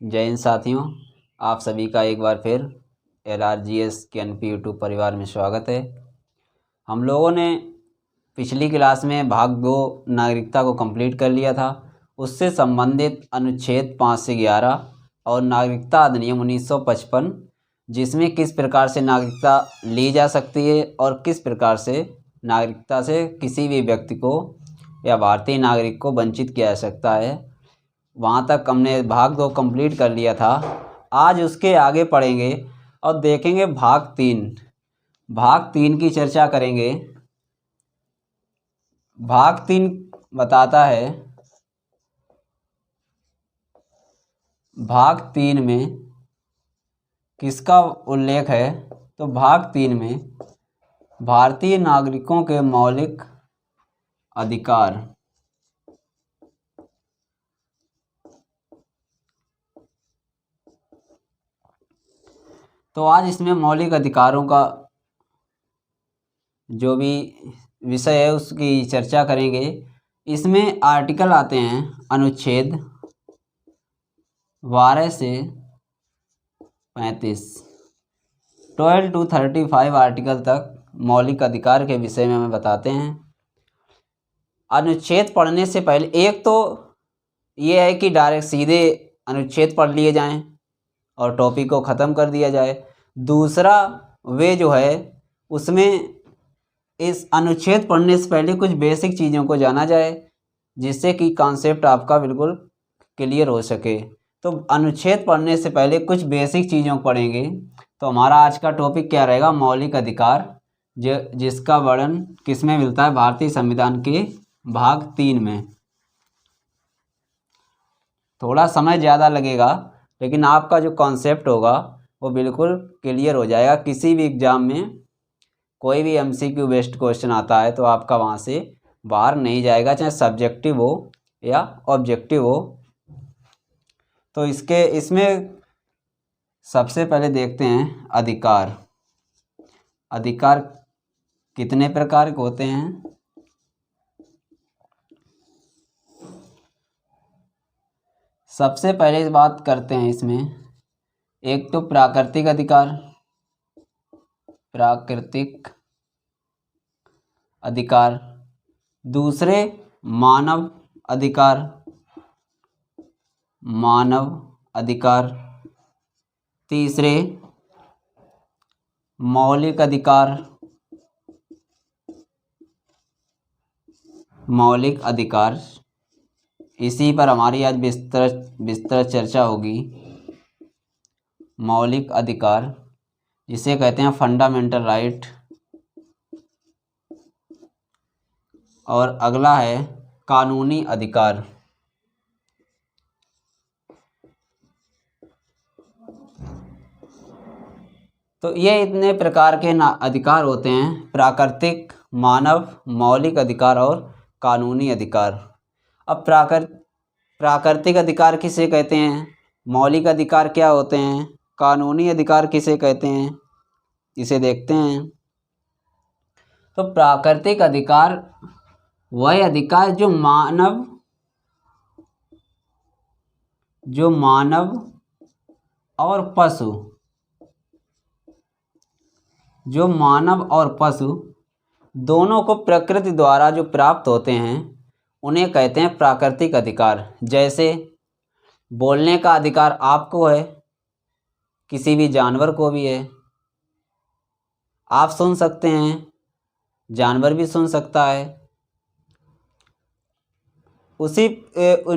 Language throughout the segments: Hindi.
जय हिंद साथियों, आप सभी का एक बार फिर LRGS KNP यूट्यूब परिवार में स्वागत है। हम लोगों ने पिछली क्लास में भाग 2 नागरिकता को कंप्लीट कर लिया था। उससे संबंधित अनुच्छेद 5 से 11 और नागरिकता अधिनियम 1955, जिसमें किस प्रकार से नागरिकता ली जा सकती है और किस प्रकार से नागरिकता से किसी भी व्यक्ति को या भारतीय नागरिक को वंचित किया जा सकता है, वहाँ तक हमने भाग 2 कंप्लीट कर लिया था। आज उसके आगे पढ़ेंगे और देखेंगे भाग 3 की चर्चा करेंगे। भाग 3 बताता है, भाग 3 में किसका उल्लेख है, तो भाग 3 में भारतीय नागरिकों के मौलिक अधिकार। तो आज इसमें मौलिक अधिकारों का जो भी विषय है उसकी चर्चा करेंगे। इसमें आर्टिकल आते हैं अनुच्छेद 12 से 35, 12 to 35 आर्टिकल तक मौलिक अधिकार के विषय में हमें बताते हैं। अनुच्छेद पढ़ने से पहले एक तो ये है कि डायरेक्ट सीधे अनुच्छेद पढ़ लिए जाएं और टॉपिक को ख़त्म कर दिया जाए। दूसरा वे जो है उसमें इस अनुच्छेद पढ़ने से पहले कुछ बेसिक चीज़ों को जाना जाए, जिससे कि कॉन्सेप्ट आपका बिल्कुल क्लियर हो सके। तो अनुच्छेद पढ़ने से पहले कुछ बेसिक चीज़ों को पढ़ेंगे। तो हमारा आज का टॉपिक क्या रहेगा? मौलिक अधिकार, जिसका वर्णन किस में मिलता है? भारतीय संविधान के भाग 3 में। थोड़ा समय ज़्यादा लगेगा, लेकिन आपका जो कॉन्सेप्ट होगा वो बिल्कुल क्लियर हो जाएगा। किसी भी एग्ज़ाम में कोई भी MCQ बेस्ड क्वेश्चन आता है तो आपका वहाँ से बाहर नहीं जाएगा, चाहे सब्जेक्टिव हो या ऑब्जेक्टिव हो। तो इसमें सबसे पहले देखते हैं अधिकार। अधिकार कितने प्रकार के होते हैं? सबसे पहले बात करते हैं इसमें, एक तो प्राकृतिक अधिकार, प्राकृतिक अधिकार। दूसरे मानव अधिकार, मानव अधिकार। तीसरे मौलिक अधिकार, मौलिक अधिकार। इसी पर हमारी आज विस्तृत चर्चा होगी। मौलिक अधिकार जिसे कहते हैं फंडामेंटल राइट। और अगला है कानूनी अधिकार। तो ये इतने प्रकार के अधिकार होते हैं: प्राकृतिक, मानव, मौलिक अधिकार और कानूनी अधिकार। अब प्राकृतिक अधिकार किसे कहते हैं? मौलिक अधिकार क्या होते हैं? कानूनी अधिकार किसे कहते हैं? इसे देखते हैं। तो प्राकृतिक अधिकार वह अधिकार जो मानव और पशु, जो मानव और पशु दोनों को प्रकृति द्वारा जो प्राप्त होते हैं उन्हें कहते हैं प्राकृतिक अधिकार। जैसे बोलने का अधिकार आपको है, किसी भी जानवर को भी है। आप सुन सकते हैं, जानवर भी सुन सकता है।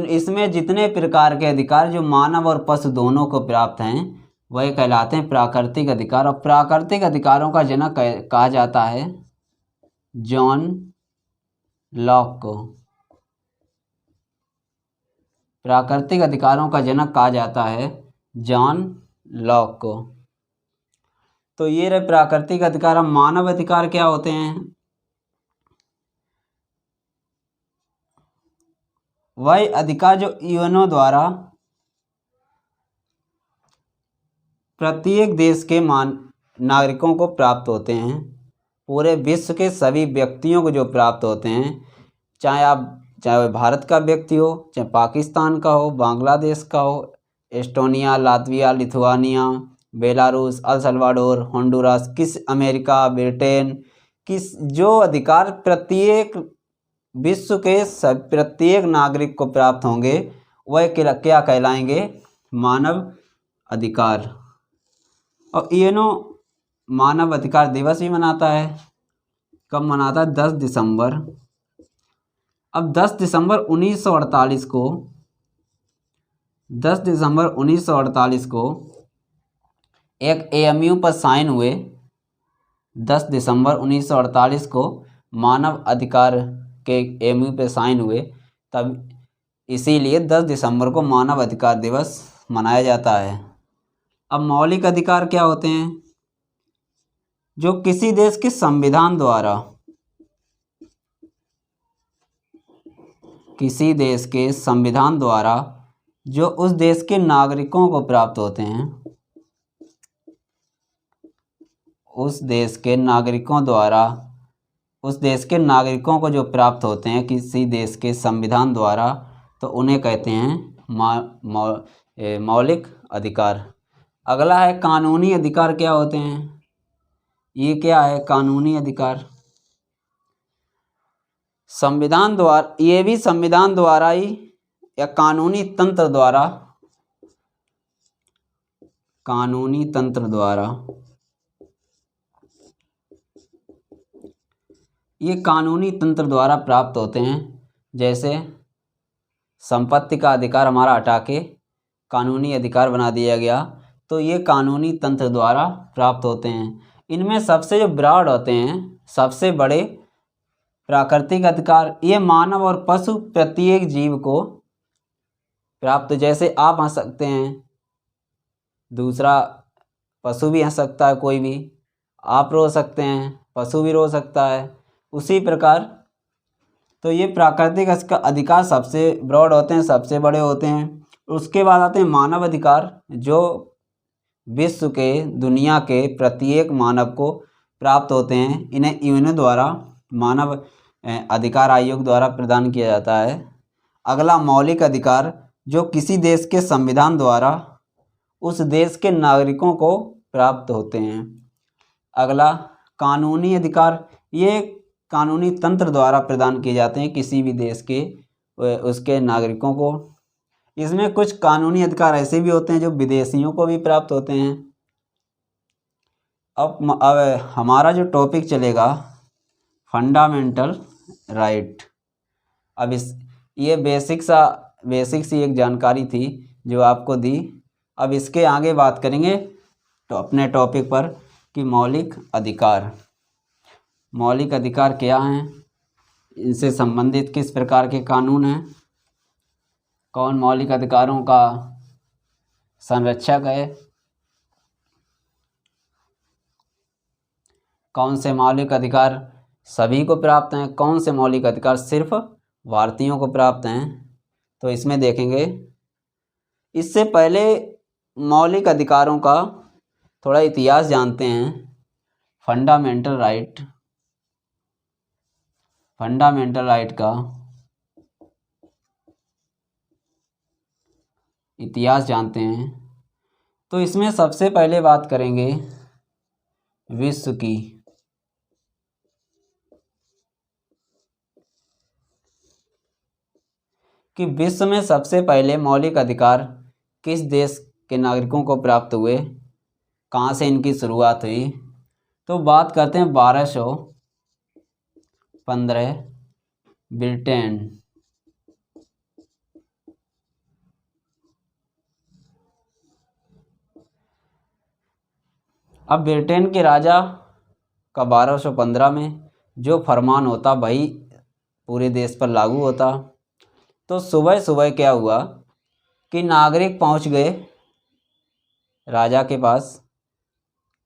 इसमें जितने प्रकार के अधिकार जो मानव और पशु दोनों को प्राप्त हैं वह कहलाते हैं प्राकृतिक अधिकार। और प्राकृतिक अधिकारों का जनक कहा जाता है जॉन लॉक को। प्राकृतिक अधिकारों का जनक कहा जाता है जॉन लॉक को। तो ये रहे प्राकृतिक अधिकार। अब मानव अधिकार क्या होते हैं? वह अधिकार जो यूएनओ द्वारा प्रत्येक देश के नागरिकों को प्राप्त होते हैं। पूरे विश्व के सभी व्यक्तियों को जो प्राप्त होते हैं, चाहे वह भारत का व्यक्ति हो, चाहे पाकिस्तान का हो, बांग्लादेश का हो Estonia, Latvia, Lithuania, Belarus, El Salvador, Honduras, किस अमेरिका, ब्रिटेन, किस जो अधिकार प्रत्येक विश्व के प्रत्येक नागरिक को प्राप्त होंगे वह क्या कहलाएंगे? मानव अधिकार। और यूएनओ मानव अधिकार दिवस भी मनाता है। कब मनाता है? 10 दिसंबर। अब 10 दिसंबर 1948 को 10 दिसंबर 1948 को एक एएमयू पर साइन हुए। 10 दिसंबर 1948 को मानव अधिकार के एएमयू पे साइन हुए, तब इसीलिए 10 दिसंबर को मानव अधिकार दिवस मनाया जाता है। अब मौलिक अधिकार क्या होते हैं? जो किसी देश के संविधान द्वारा, किसी देश के संविधान द्वारा जो उस देश के नागरिकों को प्राप्त होते हैं, उस देश के नागरिकों द्वारा, उस देश के नागरिकों को जो प्राप्त होते हैं किसी देश के संविधान द्वारा, तो उन्हें कहते हैं मौलिक अधिकार। अगला है कानूनी अधिकार। क्या होते हैं? ये क्या है कानूनी अधिकार? संविधान द्वारा, ये भी संविधान द्वारा ही या कानूनी तंत्र द्वारा, कानूनी तंत्र द्वारा, ये कानूनी तंत्र द्वारा प्राप्त होते हैं। जैसे संपत्ति का अधिकार हमारा हटा के कानूनी अधिकार बना दिया गया, तो ये कानूनी तंत्र द्वारा प्राप्त होते हैं। इनमें सबसे जो ब्रॉड होते हैं, सबसे बड़े प्राकृतिक अधिकार, ये मानव और पशु प्रत्येक जीव को प्राप्त। जैसे आप हंस सकते हैं, दूसरा पशु भी हंस सकता है, कोई भी। आप रो सकते हैं, पशु भी रो सकता है। उसी प्रकार तो ये प्राकृतिक अधिकार सबसे ब्रॉड होते हैं, सबसे बड़े होते हैं। उसके बाद आते हैं मानव अधिकार, जो विश्व के, दुनिया के प्रत्येक मानव को प्राप्त होते हैं। इन्हें यूएनओ द्वारा, मानव अधिकार आयोग द्वारा प्रदान किया जाता है। अगला मौलिक अधिकार, जो किसी देश के संविधान द्वारा उस देश के नागरिकों को प्राप्त होते हैं। अगला कानूनी अधिकार, ये कानूनी तंत्र द्वारा प्रदान किए जाते हैं किसी भी देश के उसके नागरिकों को। इसमें कुछ कानूनी अधिकार ऐसे भी होते हैं जो विदेशियों को भी प्राप्त होते हैं। अब हमारा जो टॉपिक चलेगा फंडामेंटल राइट। अब ये बेसिक सी एक जानकारी थी जो आपको दी। अब इसके आगे बात करेंगे तो अपने टॉपिक पर कि मौलिक अधिकार। मौलिक अधिकार क्या हैं, इनसे संबंधित किस प्रकार के कानून हैं, कौन मौलिक अधिकारों का संरक्षक है, कौन से मौलिक अधिकार सभी को प्राप्त हैं, कौन से मौलिक अधिकार सिर्फ भारतीयों को प्राप्त हैं, तो इसमें देखेंगे। इससे पहले मौलिक अधिकारों का थोड़ा इतिहास जानते हैं। फंडामेंटल राइट का इतिहास जानते हैं। तो इसमें सबसे पहले बात करेंगे विश्व की। कि विश्व में सबसे पहले मौलिक अधिकार किस देश के नागरिकों को प्राप्त हुए, कहाँ से इनकी शुरुआत हुई। तो बात करते हैं 1215 ब्रिटेन। अब ब्रिटेन के राजा का 1215 में जो फरमान होता वही पूरे देश पर लागू होता। तो सुबह सुबह क्या हुआ कि नागरिक पहुंच गए राजा के पास,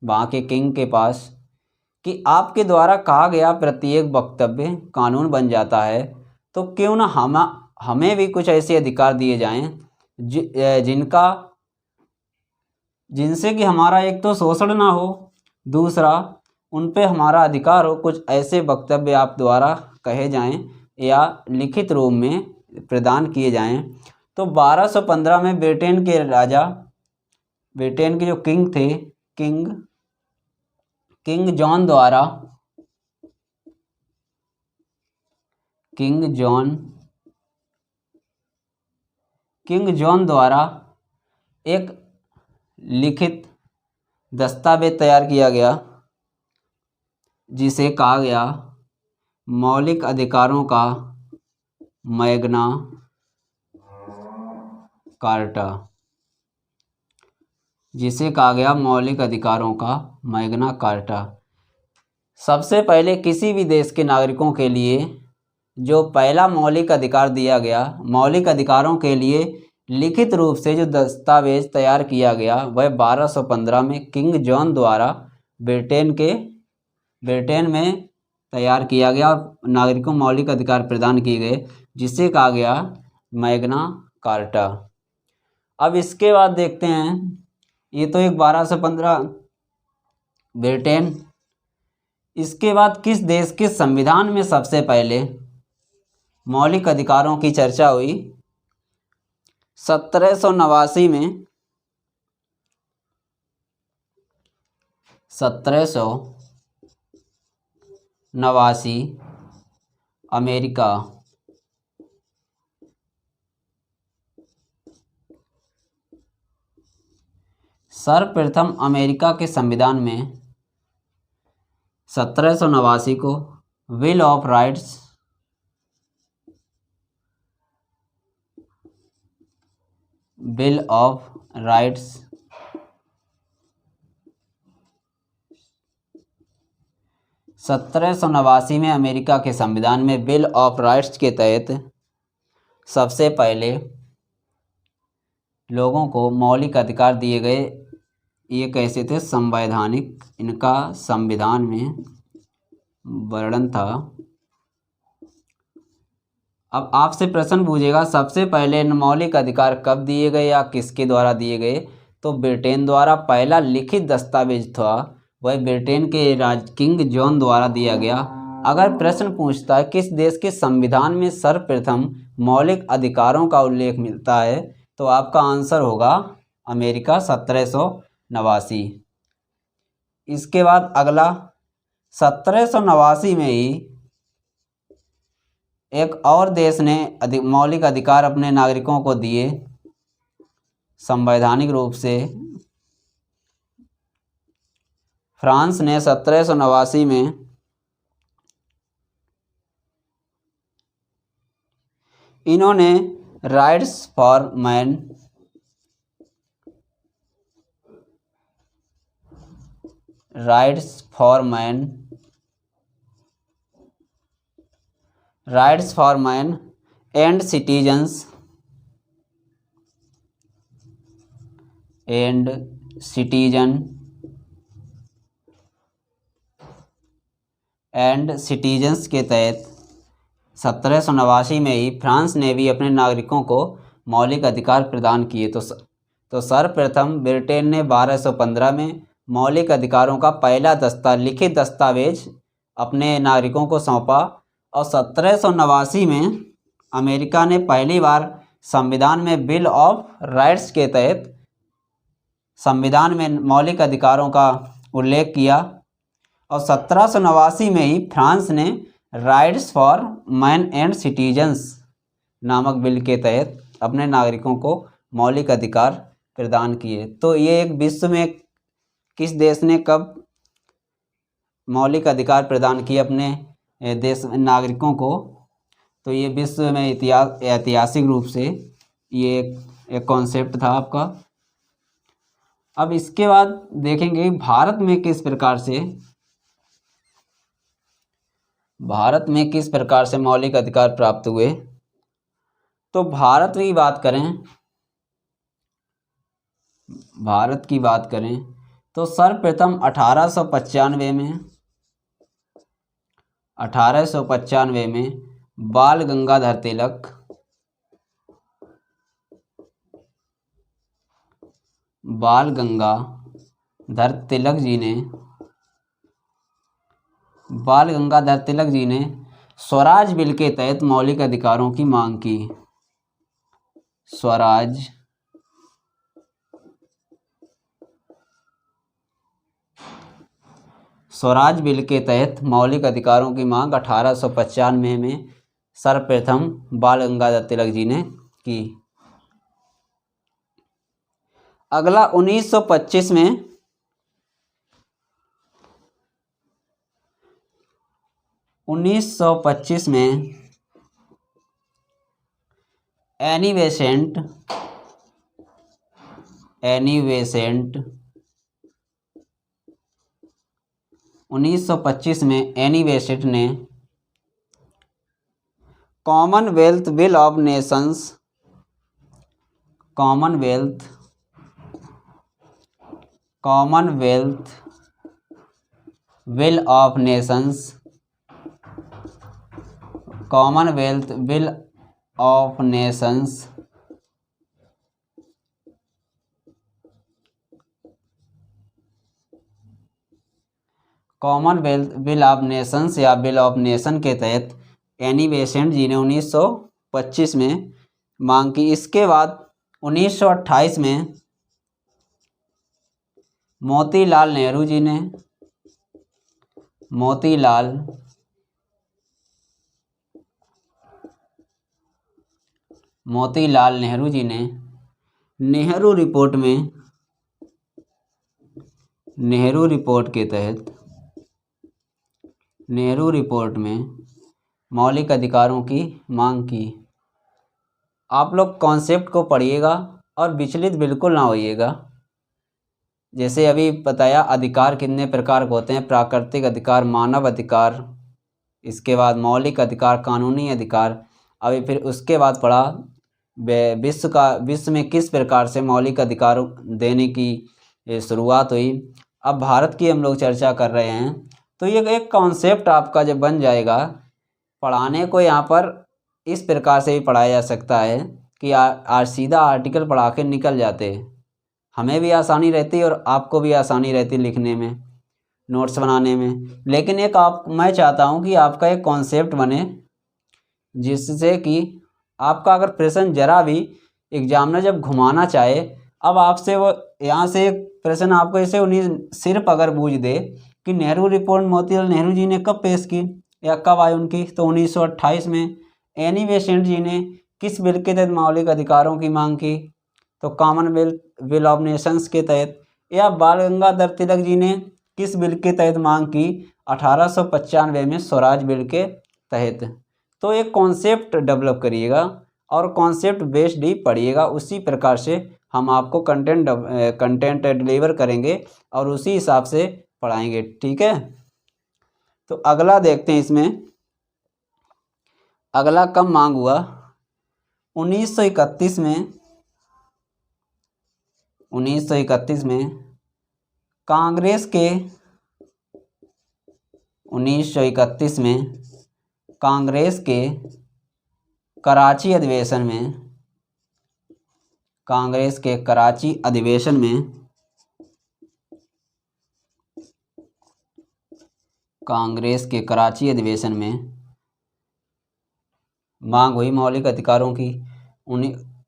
वहाँ के किंग के पास, कि आपके द्वारा कहा गया प्रत्येक वक्तव्य कानून बन जाता है, तो क्यों ना हमें भी कुछ ऐसे अधिकार दिए जाएं जिनसे कि हमारा एक तो शोषण ना हो, दूसरा उन पे हमारा अधिकार हो। कुछ ऐसे वक्तव्य आप द्वारा कहे जाएं या लिखित रूप में प्रदान किए जाएं, तो 1215 में ब्रिटेन के राजा, ब्रिटेन के जो किंग थे, किंग जॉन द्वारा एक लिखित दस्तावेज तैयार किया गया जिसे कहा गया मौलिक अधिकारों का मैग्ना कार्टा, जिसे कहा गया मौलिक अधिकारों का मैग्ना कार्टा। सबसे पहले किसी भी देश के नागरिकों के लिए जो पहला मौलिक अधिकार दिया गया, मौलिक अधिकारों के लिए लिखित रूप से जो दस्तावेज तैयार किया गया, वह 1215 में किंग जॉन द्वारा ब्रिटेन में तैयार किया गया और नागरिकों को मौलिक अधिकार प्रदान किए गए, जिसे कहा गया मैग्ना कार्टा। अब इसके बाद देखते हैं, ये तो एक 1215 ब्रिटेन। इसके बाद किस देश के संविधान में सबसे पहले मौलिक अधिकारों की चर्चा हुई? 1789 में 1789 अमेरिका। सर्वप्रथम अमेरिका के संविधान में 1789 को bill of rights bill of rights 1789 में अमेरिका के संविधान में बिल ऑफ राइट्स के तहत सबसे पहले लोगों को मौलिक अधिकार दिए गए। ये कैसे थे? संवैधानिक, इनका संविधान में वर्णन था। अब आपसे प्रश्न पूछेगा सबसे पहले मौलिक अधिकार कब दिए गए या किसके द्वारा दिए गए? तो ब्रिटेन द्वारा पहला लिखित दस्तावेज था, वह ब्रिटेन के किंग जॉन द्वारा दिया गया। अगर प्रश्न पूछता है किस देश के संविधान में सर्वप्रथम मौलिक अधिकारों का उल्लेख मिलता है, तो आपका आंसर होगा अमेरिका, 1789। इसके बाद अगला 1789 में ही एक और देश ने मौलिक अधिकार अपने नागरिकों को दिए संवैधानिक रूप से। फ्रांस ने 1789 में इन्होंने rights for man and citizen के तहत 1789 में ही फ्रांस ने भी अपने नागरिकों को मौलिक अधिकार प्रदान किए। तो सर्वप्रथम ब्रिटेन ने 1215 में मौलिक अधिकारों का पहला लिखित दस्तावेज अपने नागरिकों को सौंपा और 1789 में अमेरिका ने पहली बार संविधान में बिल ऑफ राइट्स के तहत संविधान में मौलिक अधिकारों का उल्लेख किया और 1789 में ही फ्रांस ने rights for man and citizens नामक बिल के तहत अपने नागरिकों को मौलिक अधिकार प्रदान किए। तो ये एक विश्व में किस देश ने कब मौलिक अधिकार प्रदान किए अपने देश नागरिकों को, तो ये विश्व में ऐतिहासिक रूप से ये एक कॉन्सेप्ट था आपका। अब इसके बाद देखेंगे भारत में किस प्रकार से मौलिक अधिकार प्राप्त हुए। तो भारत की बात करें तो सर्वप्रथम 1895 में बाल गंगाधर तिलक जी ने स्वराज बिल के तहत मौलिक अधिकारों की मांग की। स्वराज स्वराज बिल के तहत मौलिक अधिकारों की मांग 1895 में सर्वप्रथम बाल गंगाधर तिलक जी ने की। अगला 1925 में एनी बेसेंट 1925 में एनी बेसेंट ने कॉमनवेल्थ विल ऑफ नेशंस या बिल ऑफ नेशन के तहत एनी बेसेंट जी ने 1925 में मांग की। इसके बाद 1928 में मोतीलाल नेहरू जी ने नेहरू रिपोर्ट में मौलिक अधिकारों की मांग की। आप लोग कॉन्सेप्ट को पढ़िएगा और विचलित बिल्कुल ना होइएगा। जैसे अभी बताया अधिकार कितने प्रकार के होते हैं, प्राकृतिक अधिकार, मानव अधिकार, इसके बाद मौलिक अधिकार, कानूनी अधिकार। अभी फिर उसके बाद पढ़ा विश्व में किस प्रकार से मौलिक अधिकार देने की शुरुआत हुई। अब भारत की हम लोग चर्चा कर रहे हैं। तो ये एक कॉन्सेप्ट आपका जब बन जाएगा, पढ़ाने को यहाँ पर इस प्रकार से भी पढ़ाया जा सकता है कि सीधा आर्टिकल पढ़ा के निकल जाते हैं। हमें भी आसानी रहती है और आपको भी आसानी रहती है लिखने में, नोट्स बनाने में। लेकिन मैं चाहता हूँ कि आपका एक कॉन्सेप्ट बने, जिससे कि आपका अगर प्रश्न जरा भी एग्जामिनर जब घुमाना चाहे, अब आपसे वो यहाँ से एक प्रश्न आपको ऐसे सिर्फ अगर पूछ दे कि नेहरू रिपोर्ट मोतीलाल नेहरू जी ने कब पेश की या कब आई उनकी, तो 1928 में। एनी बेसेंट जी ने किस बिल के तहत मौलिक अधिकारों की मांग की, तो कॉमनवेल्थ विल ऑफ नेशंस के तहत। या बाल गंगाधर तिलक जी ने किस बिल के तहत मांग की, 1895 में स्वराज बिल के तहत। तो एक कॉन्सेप्ट डेवलप करिएगा और कॉन्सेप्ट बेस्ड ही पढ़िएगा। उसी प्रकार से हम आपको कंटेंट डिलीवर करेंगे और उसी हिसाब से पढ़ाएंगे, ठीक है। तो अगला देखते हैं, इसमें अगला कब मांग हुआ, 1931 में। 1931 में कांग्रेस के 1931 में कांग्रेस के कराची अधिवेशन में मांग हुई मौलिक अधिकारों की।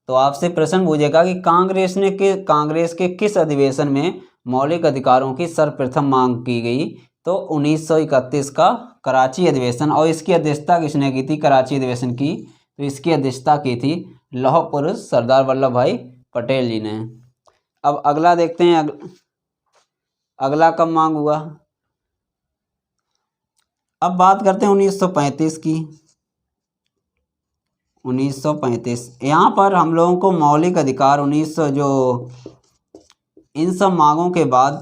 तो आपसे प्रश्न पूछेगा कि कांग्रेस के किस अधिवेशन में मौलिक अधिकारों की सर्वप्रथम मांग की गई, तो 1931 का कराची अधिवेशन। और इसकी अध्यक्षता किसने की थी कराची अधिवेशन की, तो इसकी अध्यक्षता की थी लौह पुरुष सरदार वल्लभ भाई पटेल जी ने। अब अगला देखते हैं, अगला कब मांग हुआ। अब बात करते हैं 1935 की। 1935 यहाँ पर हम लोगों को मौलिक अधिकार इन सब मांगों के बाद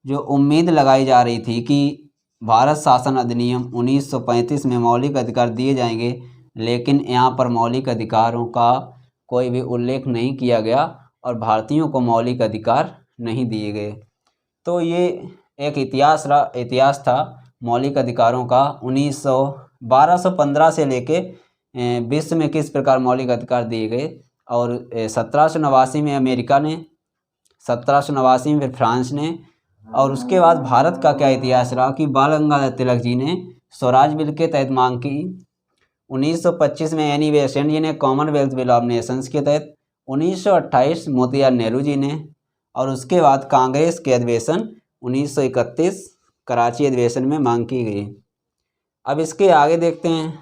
जो उम्मीद लगाई जा रही थी कि भारत शासन अधिनियम 1935 में मौलिक अधिकार दिए जाएंगे, लेकिन यहाँ पर मौलिक अधिकारों का कोई भी उल्लेख नहीं किया गया और भारतीयों को मौलिक अधिकार नहीं दिए गए। तो ये एक इतिहास था मौलिक अधिकारों का। 1215 से लेके विश्व में किस प्रकार मौलिक अधिकार दिए गए। और 1789 में अमेरिका ने, 1789 में फिर फ्रांस ने। और उसके बाद भारत का क्या इतिहास रहा कि बाल गंगाधर तिलक जी ने स्वराज बिल के तहत मांग की 1925 में एनी बेसेंट जी ने कॉमनवेल्थ बिल ऑफ नेशंस के तहत, 1928 मोतीलाल नेहरू जी ने, और उसके बाद कांग्रेस के अधिवेशन 1931 कराची अधिवेशन में मांग की गई। अब इसके आगे देखते हैं,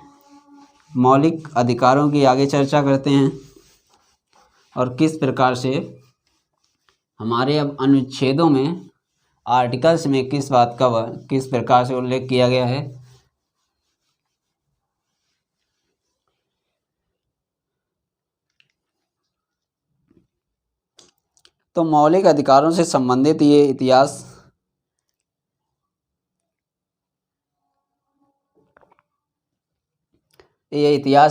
मौलिक अधिकारों की आगे चर्चा करते हैं और किस प्रकार से हमारे अब अनुच्छेदों में, आर्टिकल्स में किस बात का किस प्रकार से उल्लेख किया गया है। तो मौलिक अधिकारों से संबंधित ये इतिहास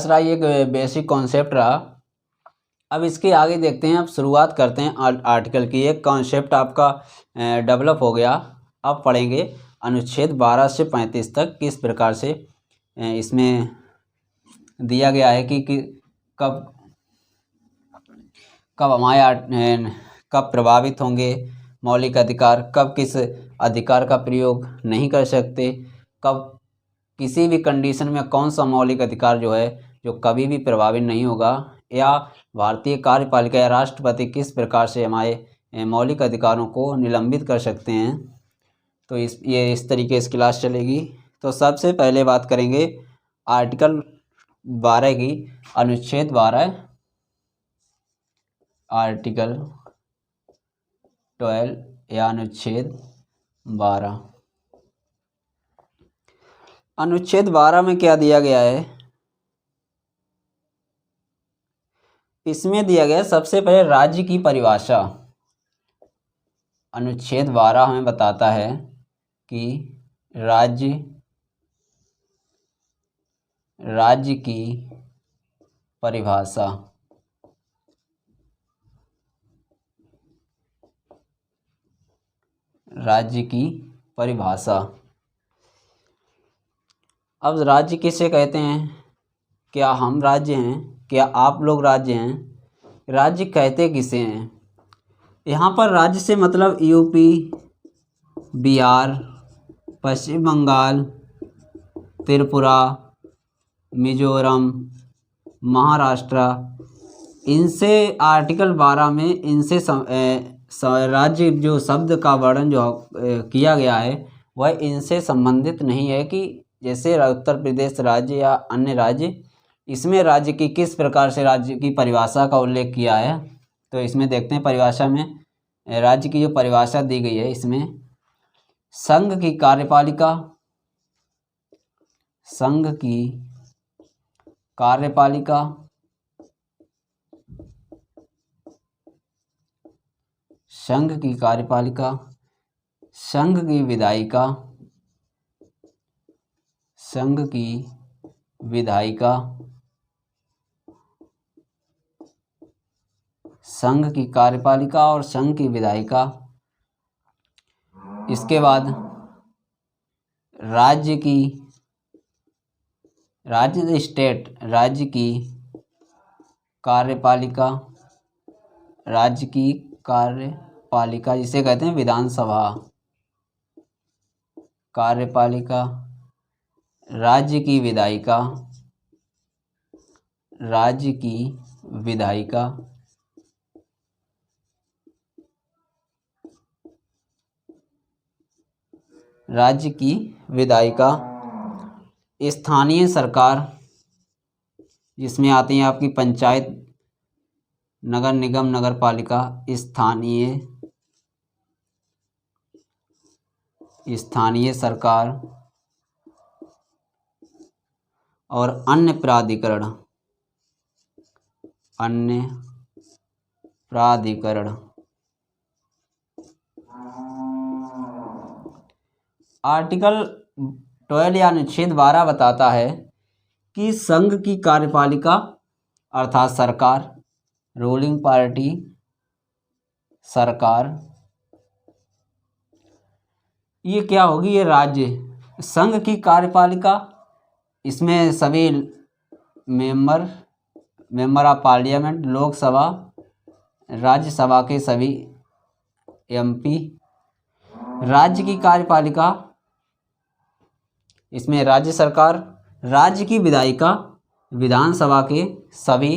रहा, ये बेसिक कॉन्सेप्ट रहा। अब इसके आगे देखते हैं, अब शुरुआत करते हैं आर्टिकल की। एक कॉन्सेप्ट आपका डेवलप हो गया। अब पढ़ेंगे अनुच्छेद 12 से 35 तक किस प्रकार से इसमें दिया गया है कि कब हमारे कब प्रभावित होंगे मौलिक अधिकार, कब किस अधिकार का प्रयोग नहीं कर सकते, कब किसी भी कंडीशन में कौन सा मौलिक अधिकार जो है जो कभी भी प्रभावित नहीं होगा, या भारतीय कार्यपालिका या राष्ट्रपति किस प्रकार से हमारे मौलिक अधिकारों को निलंबित कर सकते हैं। तो इस तरीके से क्लास चलेगी। तो सबसे पहले बात करेंगे आर्टिकल 12 की, अनुच्छेद 12, आर्टिकल 12 या अनुच्छेद 12। अनुच्छेद 12 में क्या दिया गया है? इसमें दिया गया सबसे पहले राज्य की परिभाषा। अनुच्छेद 12 हमें बताता है कि राज्य की परिभाषा। राज्य की परिभाषा। अब राज्य किसे कहते हैं? क्या हम राज्य हैं? क्या आप लोग राज्य हैं? राज्य कहते किसे हैं? यहाँ पर राज्य से मतलब यूपी, बिहार, पश्चिम बंगाल, त्रिपुरा, मिजोरम, महाराष्ट्र, इनसे आर्टिकल 12 में इनसे राज्य जो शब्द का वर्णन जो किया गया है वह इनसे संबंधित नहीं है। कि जैसे उत्तर प्रदेश राज्य या अन्य राज्य, इसमें राज्य की किस प्रकार से राज्य की परिभाषा का उल्लेख किया है। तो इसमें देखते हैं परिभाषा में राज्य की जो परिभाषा दी गई है, इसमें संघ की कार्यपालिका, संघ की कार्यपालिका, संघ की कार्यपालिका, संघ की विधायिका, संघ की विधायिका, संघ की कार्यपालिका और संघ की विधायिका। इसके बाद राज्य स्टेट, राज्य की कार्यपालिका, राज्य की कार्यपालिका जिसे कहते हैं विधानसभा, कार्यपालिका, राज्य की विधायिका, राज्य की विधायिका, राज्य की विधायिका, स्थानीय सरकार जिसमें आती हैं आपकी पंचायत, नगर निगम, नगर पालिका, स्थानीय सरकार और अन्य प्राधिकरण, आर्टिकल 12 या अनुच्छेद 12 बताता है कि संघ की कार्यपालिका अर्थात सरकार, रूलिंग पार्टी सरकार, ये क्या होगी? ये राज्य। संघ की कार्यपालिका, इसमें सभी member of parliament, Lok Sabha, Rajya Sabha के सभी MP। राज्य की कार्यपालिका, इसमें राज्य सरकार, राज्य की विधायिका विधानसभा के सभी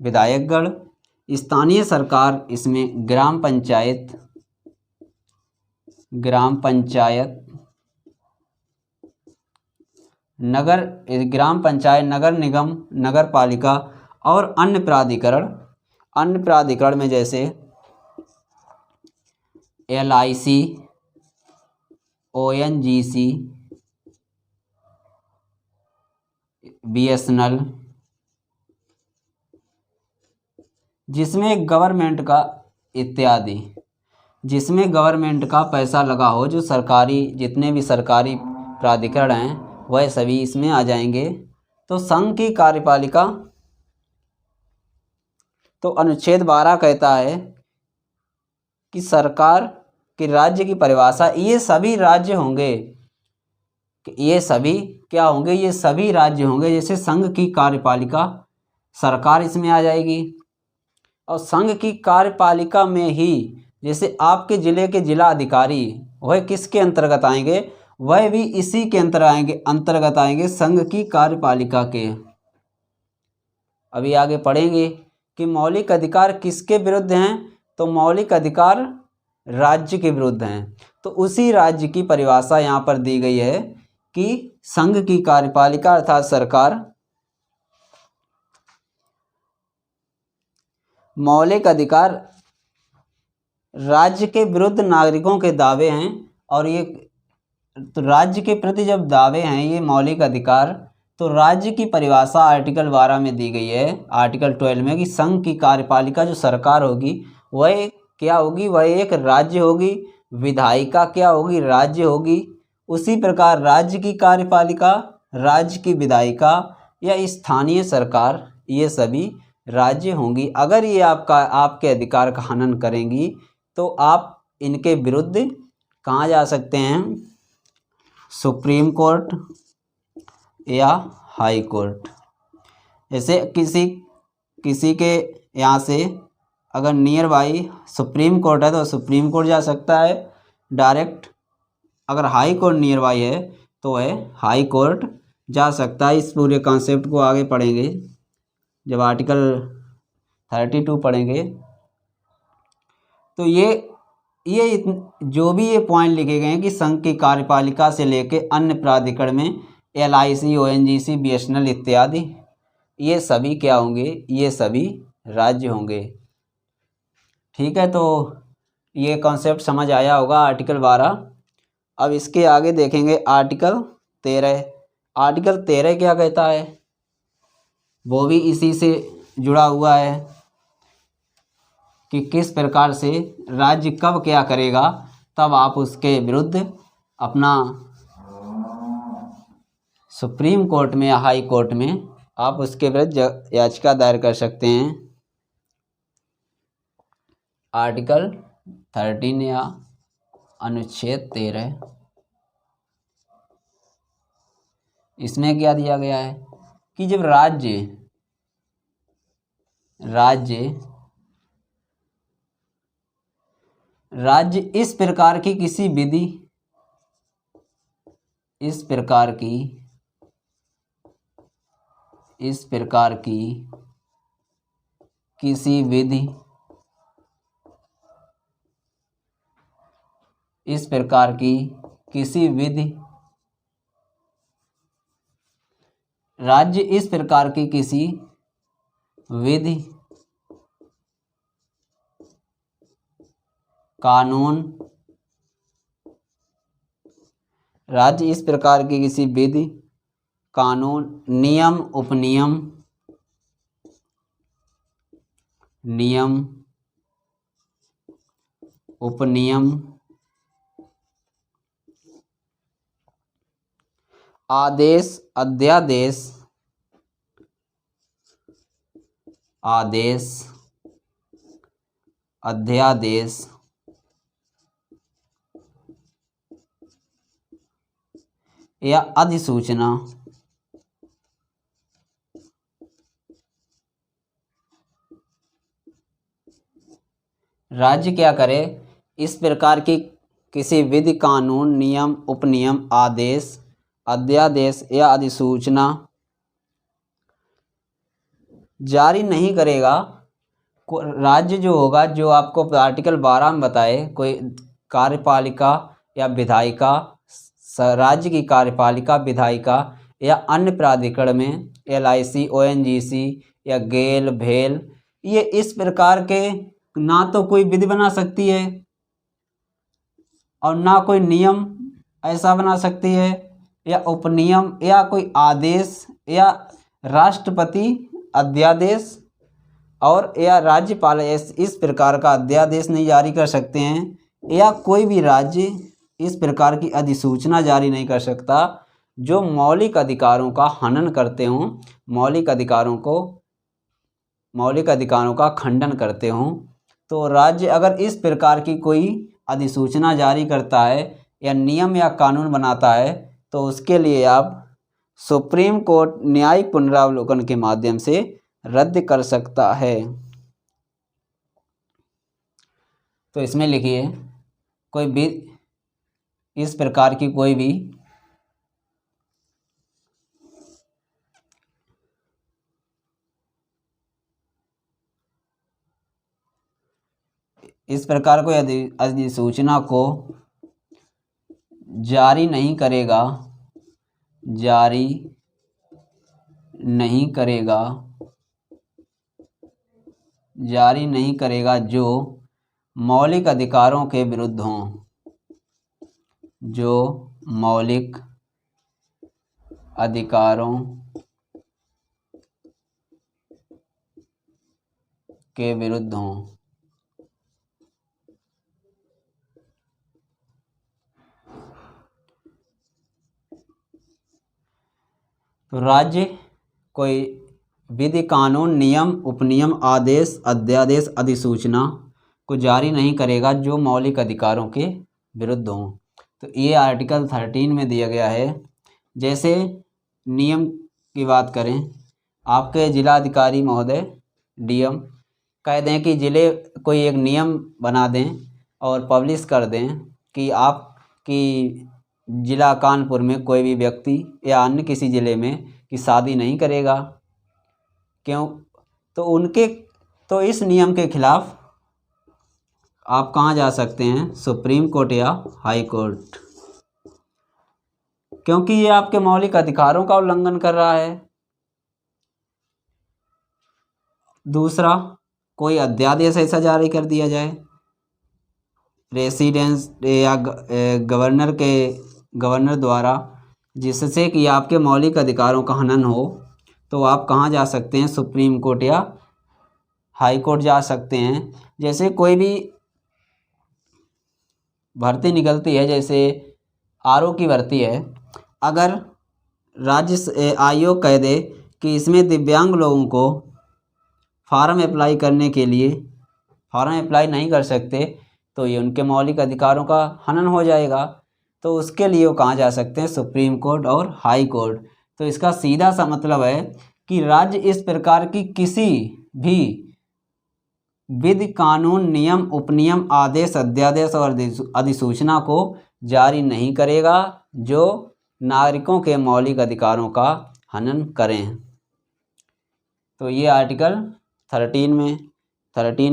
विधायकगण, स्थानीय सरकार इसमें ग्राम पंचायत, ग्राम पंचायत, नगर निगम, नगर पालिका और अन्य प्राधिकरण में जैसे LIC, ONGC, BSNL, जिसमें गवर्नमेंट का पैसा लगा हो, जो सरकारी, जितने भी सरकारी प्राधिकरण हैं वह सभी इसमें आ जाएंगे। तो संघ की कार्यपालिका, तो अनुच्छेद 12 कहता है कि सरकार के राज्य की परिभाषा, ये सभी राज्य होंगे, ये सभी क्या होंगे, ये सभी राज्य होंगे। जैसे संघ की कार्यपालिका, सरकार इसमें आ जाएगी, और संघ की कार्यपालिका में ही जैसे आपके ज़िले के जिला अधिकारी, वह किसके अंतर्गत आएंगे, वह भी इसी के अंतर्गत आएंगे, संघ की कार्यपालिका के। अभी आगे पढ़ेंगे कि मौलिक अधिकार किसके विरुद्ध हैं, तो मौलिक अधिकार राज्य के विरुद्ध हैं। तो उसी राज्य की परिभाषा यहाँ पर दी गई है कि संघ की कार्यपालिका अर्थात सरकार मौलिक अधिकार राज्य के विरुद्ध नागरिकों के दावे हैं, और ये तो राज्य के प्रति जब दावे हैं ये मौलिक अधिकार, तो राज्य की परिभाषा आर्टिकल 12 में दी गई है, आर्टिकल 12 में, कि संघ की कार्यपालिका जो सरकार होगी वह क्या होगी, वह एक राज्य होगी, विधायिका क्या होगी, राज्य होगी। उसी प्रकार राज्य की कार्यपालिका, राज्य की विधायिका या स्थानीय सरकार, ये सभी राज्य होंगी। अगर ये आपके अधिकार का हनन करेंगी तो आप इनके विरुद्ध कहाँ जा सकते हैं, सुप्रीम कोर्ट या हाई कोर्ट। जैसे किसी के यहाँ से अगर नियर बाई सुप्रीम कोर्ट है तो सुप्रीम कोर्ट जा सकता है डायरेक्ट, अगर हाई कोर्ट नियर बाई है तो वह हाई कोर्ट जा सकता है। इस पूरे कॉन्सेप्ट को आगे पढ़ेंगे जब आर्टिकल 32 पढ़ेंगे। तो ये जो भी ये पॉइंट लिखे गए हैं कि संघ की कार्यपालिका से लेके अन्य प्राधिकरण में LIC, ONGC, BSNL इत्यादि, ये सभी क्या होंगे, ये सभी राज्य होंगे। ठीक है, तो ये कॉन्सेप्ट समझ आया होगा आर्टिकल 12। अब इसके आगे देखेंगे आर्टिकल 13। आर्टिकल 13 क्या कहता है, वो भी इसी से जुड़ा हुआ है कि किस प्रकार से राज्य कब क्या करेगा, तब आप उसके विरुद्ध अपना सुप्रीम कोर्ट में या हाई कोर्ट में आप उसके विरुद्ध याचिका दायर कर सकते हैं। आर्टिकल 13 या अनुच्छेद 13, इसमें क्या दिया गया है कि जब राज्य इस प्रकार की किसी विधि, इस प्रकार की किसी विधि, इस प्रकार की किसी विधि, राज्य इस प्रकार की किसी विधि, कानून, राज्य इस प्रकार की किसी विधि, कानून, नियम, उपनियम, नियम, उपनियम, आदेश, अध्यादेश, आदेश, अध्यादेश, या अधिसूचना, राज्य क्या करे, इस प्रकार की किसी विधि, कानून, नियम, उपनियम, आदेश, अध्यादेश या अधिसूचना जारी नहीं करेगा। राज्य जो होगा, जो आपको आर्टिकल 12 में बताए, कोई कार्यपालिका या विधायिका, राज्य की कार्यपालिका, विधायिका या अन्य प्राधिकरण में LIC, ONGC या गेल, भेल, ये इस प्रकार के ना तो कोई विधि बना सकती है और ना कोई नियम ऐसा बना सकती है, या उपनियम या कोई आदेश या राष्ट्रपति अध्यादेश और या राज्यपाल इस प्रकार का अध्यादेश नहीं जारी कर सकते हैं, या कोई भी राज्य इस प्रकार की अधिसूचना जारी नहीं कर सकता जो मौलिक अधिकारों का हनन करते हों, मौलिक अधिकारों का खंडन करते हों। तो राज्य अगर इस प्रकार की कोई अधिसूचना जारी करता है या नियम या कानून बनाता है तो उसके लिए आप सुप्रीम कोर्ट न्यायिक पुनरावलोकन के माध्यम से रद्द कर सकता है। तो इसमें लिखिए, कोई भी इस प्रकार की कोई भी इस प्रकार कोई अधिसूचना को जारी नहीं करेगा जो मौलिक अधिकारों के विरुद्ध हों, जो मौलिक अधिकारों के विरुद्ध हों। तो राज्य कोई विधि, कानून, नियम, उपनियम, आदेश, अध्यादेश, अधिसूचना को जारी नहीं करेगा जो मौलिक अधिकारों के विरुद्ध हों। तो ये आर्टिकल 13 में दिया गया है। जैसे नियम की बात करें, आपके जिलाधिकारी महोदय DM कह दें कि जिले कोई एक नियम बना दें और पब्लिश कर दें कि आपकी जिला कानपुर में कोई भी व्यक्ति या अन्य किसी ज़िले में की शादी नहीं करेगा, क्यों? तो इस नियम के खिलाफ आप कहाँ जा सकते हैं? सुप्रीम कोर्ट या हाई कोर्ट, क्योंकि ये आपके मौलिक अधिकारों का उल्लंघन कर रहा है। दूसरा, कोई अध्यादेश ऐसा जारी कर दिया जाए रेसिडेंस या गवर्नर द्वारा, जिससे कि आपके मौलिक अधिकारों का हनन हो, तो आप कहाँ जा सकते हैं? सुप्रीम कोर्ट या हाई कोर्ट जा सकते हैं। जैसे कोई भी भर्ती निकलती है, जैसे RO की भर्ती है, अगर राज्य आयोग कह दे कि इसमें दिव्यांग लोगों को फॉर्म अप्लाई करने के लिए फॉर्म अप्लाई नहीं कर सकते, तो ये उनके मौलिक अधिकारों का हनन हो जाएगा। तो उसके लिए वो कहाँ जा सकते हैं? सुप्रीम कोर्ट और हाई कोर्ट। तो इसका सीधा सा मतलब है कि राज्य इस प्रकार की किसी भी विधि, कानून, नियम, उपनियम, आदेश, अध्यादेश और अधिसूचना को जारी नहीं करेगा जो नागरिकों के मौलिक अधिकारों का हनन करें। तो ये आर्टिकल 13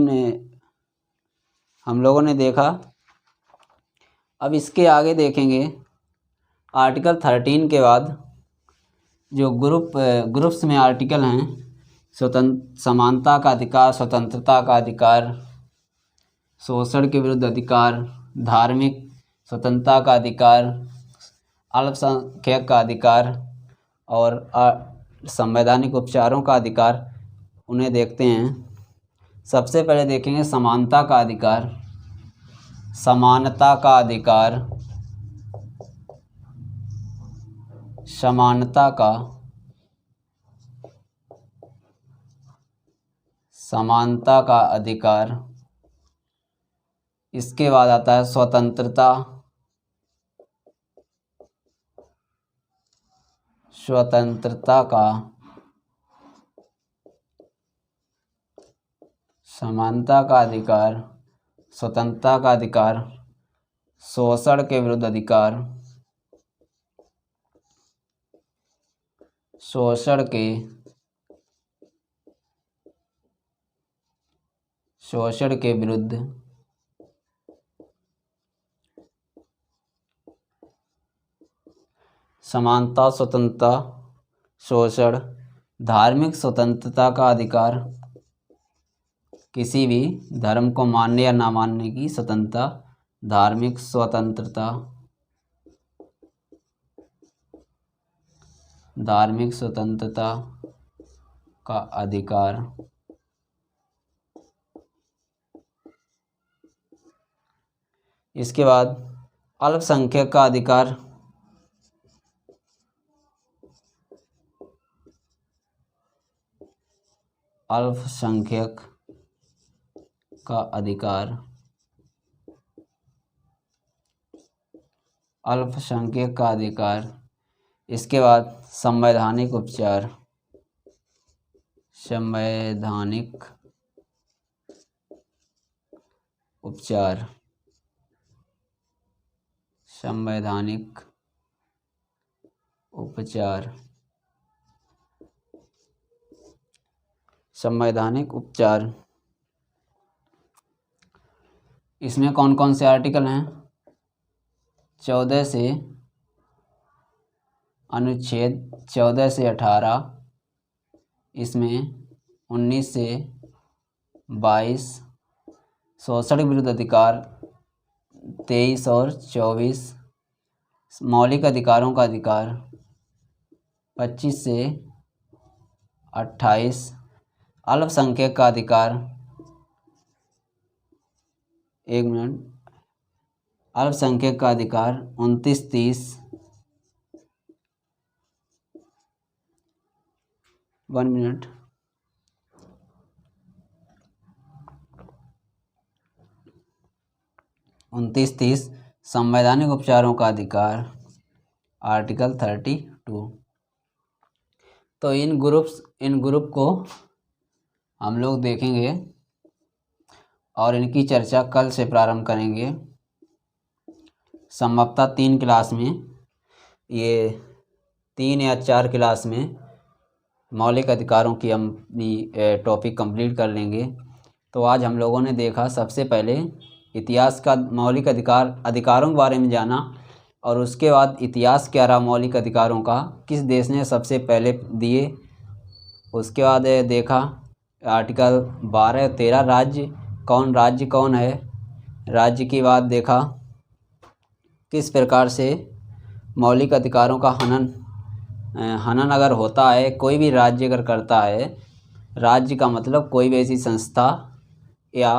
में हम लोगों ने देखा। अब इसके आगे देखेंगे आर्टिकल 13 के बाद जो ग्रुप्स में आर्टिकल हैं, समानता का अधिकार, स्वतंत्रता का अधिकार, शोषण के विरुद्ध अधिकार, धार्मिक स्वतंत्रता का अधिकार, अल्पसंख्यक का अधिकार और संवैधानिक उपचारों का अधिकार, उन्हें देखते हैं। सबसे पहले देखेंगे समानता का अधिकार। समानता का अधिकार। इसके बाद आता है स्वतंत्रता का समानता का अधिकार, स्वतंत्रता का अधिकार, शोषण के विरुद्ध अधिकार, शोषण के शोषण के विरुद्ध समानता, स्वतंत्रता, शोषण, धार्मिक स्वतंत्रता का अधिकार, किसी भी धर्म को मानने या ना मानने की स्वतंत्रता, धार्मिक स्वतंत्रता, धार्मिक स्वतंत्रता का अधिकार, इसके बाद अल्पसंख्यक का अधिकार, अल्पसंख्यक का अधिकार, अल्पसंख्यक का अधिकार, इसके बाद संवैधानिक उपचार, संवैधानिक उपचार, संवैधानिक उपचार, संवैधानिक उपचार, इसमें कौन कौन से आर्टिकल हैं? 14 से अनुच्छेद 14 से 18, इसमें 19 से 22, शोषण विरुद्ध अधिकार 23 और 24, मौलिक अधिकारों का अधिकार 25 से 28, अल्पसंख्यक का अधिकार, एक मिनट, अल्पसंख्यक का अधिकार 29-30, 1 मिनट, 29-30, संवैधानिक उपचारों का अधिकार आर्टिकल 32। तो इन ग्रुप को हम लोग देखेंगे और इनकी चर्चा कल से प्रारंभ करेंगे। संभवतः 3 क्लास में, ये 3 या 4 क्लास में मौलिक अधिकारों की हम टॉपिक कंप्लीट कर लेंगे। तो आज हम लोगों ने देखा, सबसे पहले इतिहास का मौलिक अधिकारों के बारे में जाना, और उसके बाद इतिहास क्या रहा मौलिक अधिकारों का, किस देश ने सबसे पहले दिए। उसके बाद देखा आर्टिकल 12 और 13, राज्य कौन है, राज्य की बात देखा, किस प्रकार से मौलिक अधिकारों का हनन अगर होता है, कोई भी राज्य अगर करता है, राज्य का मतलब कोई भी ऐसी संस्था या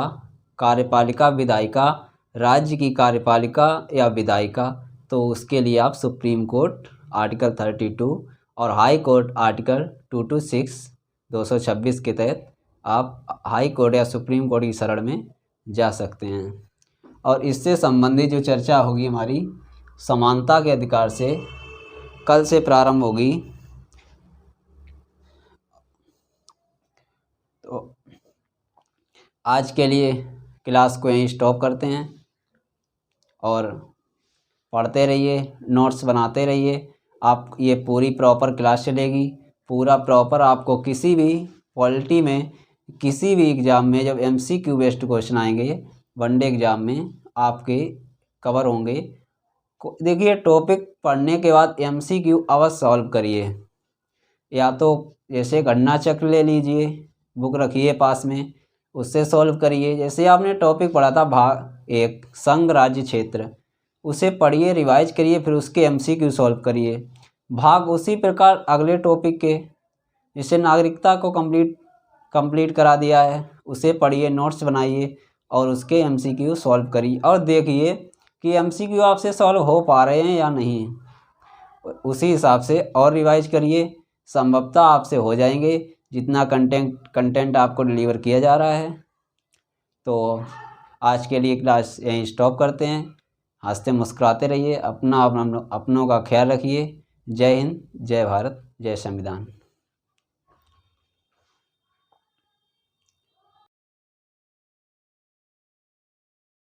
कार्यपालिका, विधायिका, राज्य की कार्यपालिका या विधायिका, तो उसके लिए आप सुप्रीम कोर्ट आर्टिकल 32 और हाई कोर्ट आर्टिकल 226 226 के तहत आप हाई कोर्ट या सुप्रीम कोर्ट की शरण में जा सकते हैं। और इससे संबंधित जो चर्चा होगी हमारी समानता के अधिकार से, कल से प्रारंभ होगी। तो आज के लिए क्लास को यहीं स्टॉप करते हैं, और पढ़ते रहिए, नोट्स बनाते रहिए। आप ये पूरी प्रॉपर क्लास चलेगी, पूरा प्रॉपर आपको किसी भी पॉलिटी में, किसी भी एग्ज़ाम में जब MCQ बेस्ड क्वेश्चन आएंगे, वनडे एग्ज़ाम में आपके कवर होंगे। देखिए, टॉपिक पढ़ने के बाद MCQ अवश्य सॉल्व करिए, या तो जैसे घटना चक्र ले लीजिए, बुक रखिए पास में, उससे सॉल्व करिए। जैसे आपने टॉपिक पढ़ा था भाग 1 संघ राज्य क्षेत्र, उसे पढ़िए, रिवाइज करिए, फिर उसके MCQ सॉल्व करिए। भाग उसी प्रकार अगले टॉपिक के, जिससे नागरिकता को कंप्लीट करा दिया है, उसे पढ़िए, नोट्स बनाइए और उसके MCQ सॉल्व करिए, और देखिए कि MCQ आपसे सॉल्व हो पा रहे हैं या नहीं। उसी हिसाब से और रिवाइज करिए, संभवतः आपसे हो जाएंगे जितना कंटेंट आपको डिलीवर किया जा रहा है। तो आज के लिए क्लास यहीं स्टॉप करते हैं। हंसते मुस्कुराते रहिए, अपनों का ख्याल रखिए। जय हिंद, जय भारत, जय संविधान।